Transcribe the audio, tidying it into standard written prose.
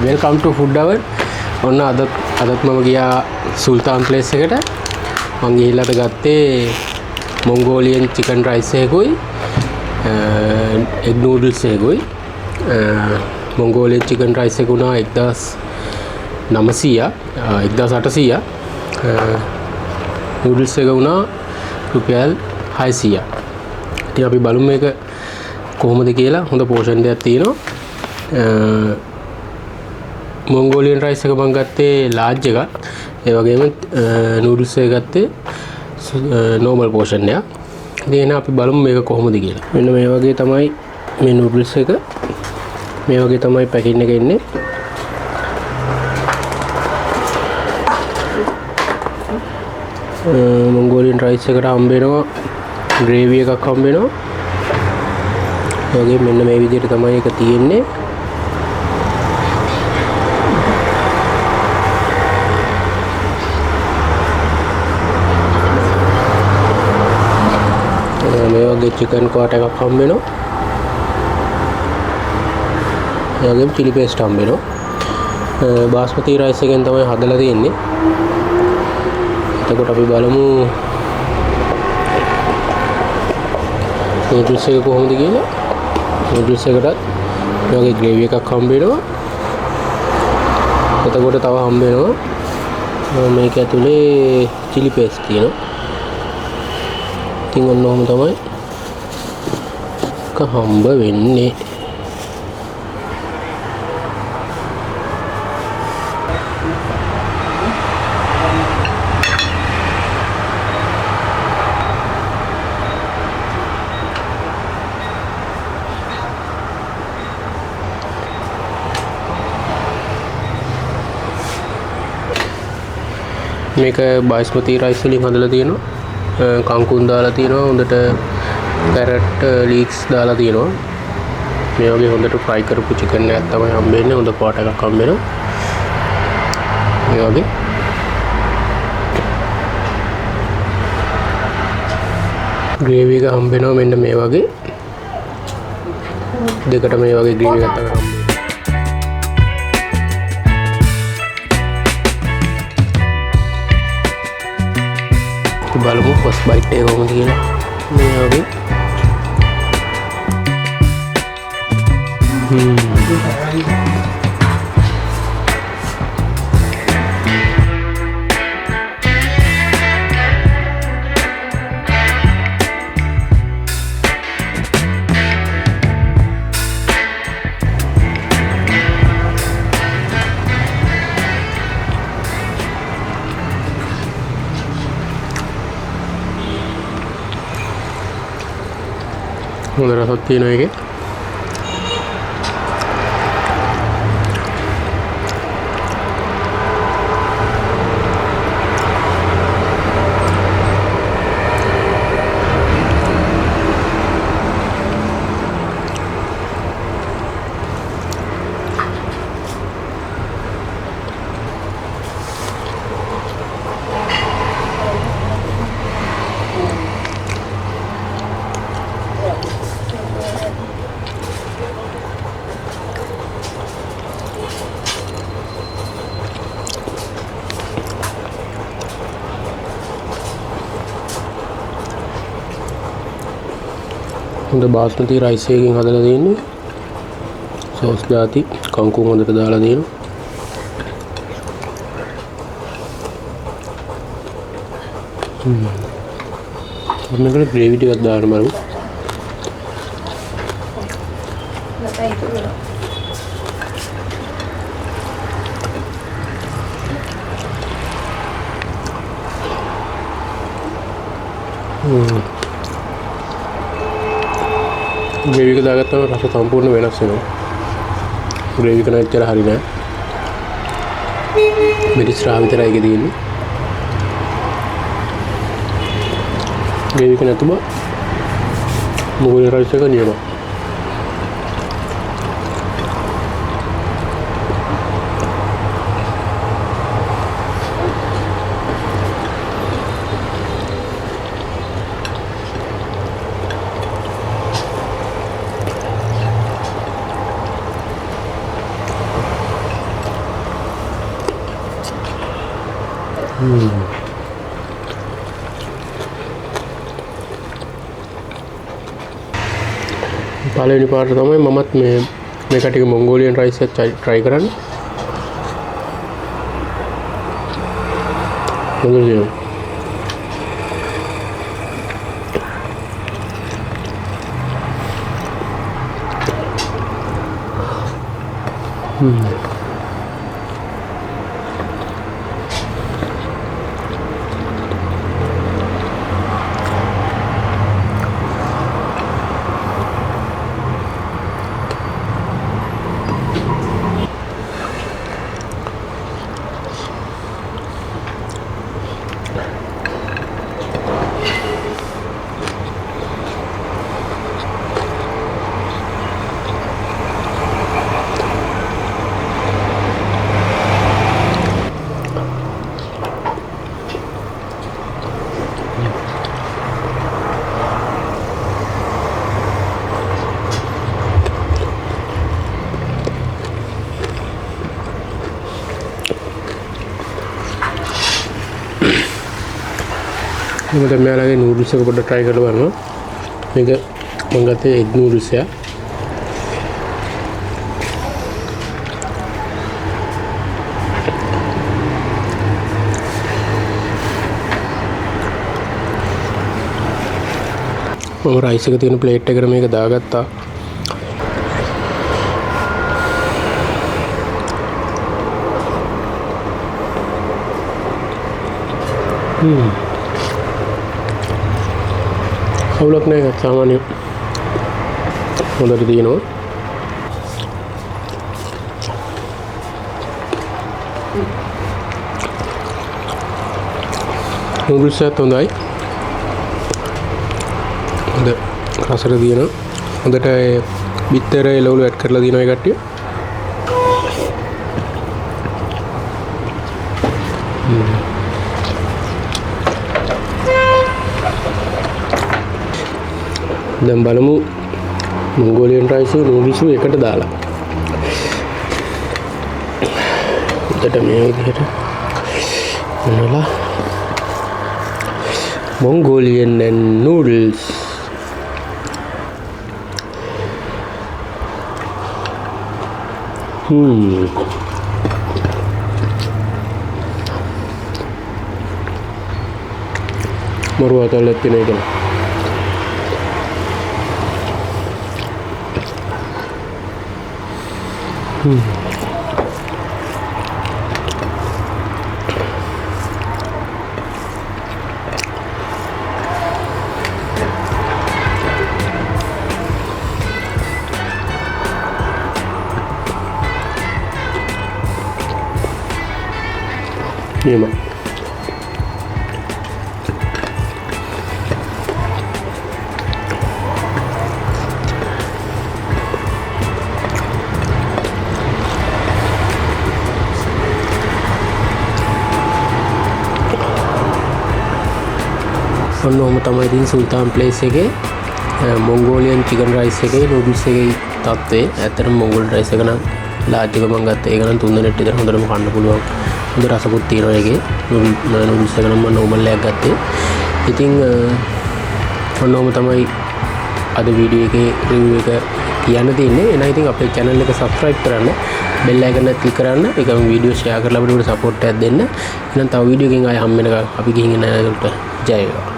Welcome ටු food hour. ඔන්න අදත් මම ගියා සුල්තාන් ප්ලේස් එකට. මම ගිහිල්ලාට ගත්තේ මොන්ගෝලියන් චිකන් රයිස් එකකුයි එග් නූඩල්ස් එකකුයි. මොන්ගෝලියන් චිකන් රයිස් එක උනා 1800 නූඩල්ස් එක උනා රුපියල් 600. ඉතින් අපි බලමු මේක කොහොමද කියලා. හොඳ පෝෂන් දෙයක් තියෙනවා. මොන්ගෝලියන් රයිස් එක මම ගත්තේ ලාර්ජ් එකක්. ඒ වගේම නූඩල්ස් එක ගත්තේ නෝමල් පෝෂන් එකක්. ඉතින් අපි බලමු මේක කොහොමද කියලා. මෙන්න මේ වගේ තමයි මේ නූඩල්ස් එක. මේ වගේ තමයි පැකින් එක එන්නේ. මොන්ගෝලියන් රයිස් එකට හම්බ වෙනවා ග්‍රේවි එකක් හම්බ වෙනවා. ඒ වගේ මෙන්න මේ විදිහට තමයි ඒක තියෙන්නේ. මේ වගේ චිකන් කෝට් එකක් හම්බ වෙනවා. ඒ වගේම චිලි පේස්ට් හම්බ වෙනවා. බාස්මති රයිස් එකෙන් තමයි හදලා තියෙන්නේ. එතකොට අපි බලමු නූඩල්ස් එක කොහොමද කියලා. නූඩල්ස් එකටත් මේ වගේ ග්‍රේවි එකක් හම්බ වෙනවා. එතකොට තව හම්බ වෙනවා මේක ඇතුලේ චිලි පේස්ට් තියෙනවා. ඉතින් ඔන්න ඔහොම තමයි හම්බ වෙන්නේ. මේක බාස්මති රයිස් වලින් හදලා තියෙනවා. කංකුන් දාලා තියෙනවා. හොඳට කැරට් ලීක්ස් දාලා තියෙනවා. මේ වගේ හොඳට ෆ්‍රයි කරපු චිකන් එකක් තමයි හම්බෙන්නේ. හොඳ පොට එකක් හම්බ වෙනවා. මේ වගේ ග්‍රේවි එක හම්බ වෙනවා. මෙන්න මේ වගේ දෙකට මේ වගේ ග්‍රේවි එකක් තමයි හම්බ වෙන්නේ. බලමු ෆස්ට් බයිට් එක කොහොමද කියලා. මේ වගේ හොඳ රසක් තියෙනවා ඒකේ. හොඳ බාස්මති රයිස් එකකින් හදලා තියෙන්නේ. සෝස් දාති කංකුම් හොඳට දාලා තියෙනවා. මේකට ග්‍රේවි ටිකක් දාන්න බලමු. ග්‍රේවි එක දාගත්තම රස සම්පූර්ණ වෙනස් වෙනවා. ග්‍රේවි එක නැච්චර හරි නෑ. මිරිස් රා විතරයි ඒකේ තියෙන්නේ. ග්‍රේවි එක නැතුව මොගොල්ලෝ රයිස් එක නියමයි. පළවෙනි පාට තමයි මමත් මේ කටික මොංගෝලියන් රයිස් එක try කරන්නේ. හොඳයි. මම දැන් මෙයාලගේ නූඩල්ස් එක පොඩ්ඩක් try කරලා බලනවා. මේක මම ගත්තේ egg noodles එක. මම රයිස් එක තියෙන ප්ලේට් එකට මේක දාගත්තා. අවුලක් නැහැ, සාමාන්‍ය හොඳට තියෙනවා. නූඩල්ස් එකත් හොඳයි. හොඳ රසට තියෙනවා. හොඳට බිත්තර එළවලු ඇඩ් කරලා තියෙනවා ඒ කට්ටිය. දැන් බලමු මොංගෝලියන් රයිස් නූඩල්ස් එකට දාලා. උඩට මේ විදිහට මොනලා මොංගෝලියන් නූඩල්ස්. මරුවා තලත් තියෙන එක. Nima. ඔන්නෝම තමයි ඉතින් සුල්තාන් ප්ලේස් එකේ මොංගෝලියන් චිකන් රයිස් එකේ නූඩල්ස් එකේ තත්ත්වය. ඇත්තටම මොංගෝල් රයිස් එක නම් ලාර්ජ් එක මම ගත්තා. ඒක නම් 3 දෙනෙක්ට විතර හොඳටම කන්න පුළුවන්. හොඳ රසකුත් තියෙනවා ඒකේ. නූඩල්ස් එක නම් මම නෝමල් එකක් ගත්තේ. ඉතින් ඔන්නෝම තමයි අද වීඩියෝ එකේ රිවිව් එක කියන්න තියෙන්නේ. එහෙනම් ඉතින් අපේ channel එක subscribe කරන්න, bell icon එක click කරන්න, ඒකම වීඩියෝ share කරලා අපිට support එකක් දෙන්න. එහෙනම් තව වීඩියෝ එකකින් ආයෙ හම්බ වෙනකම් අපි ගිහින් එන. ජය වේවා.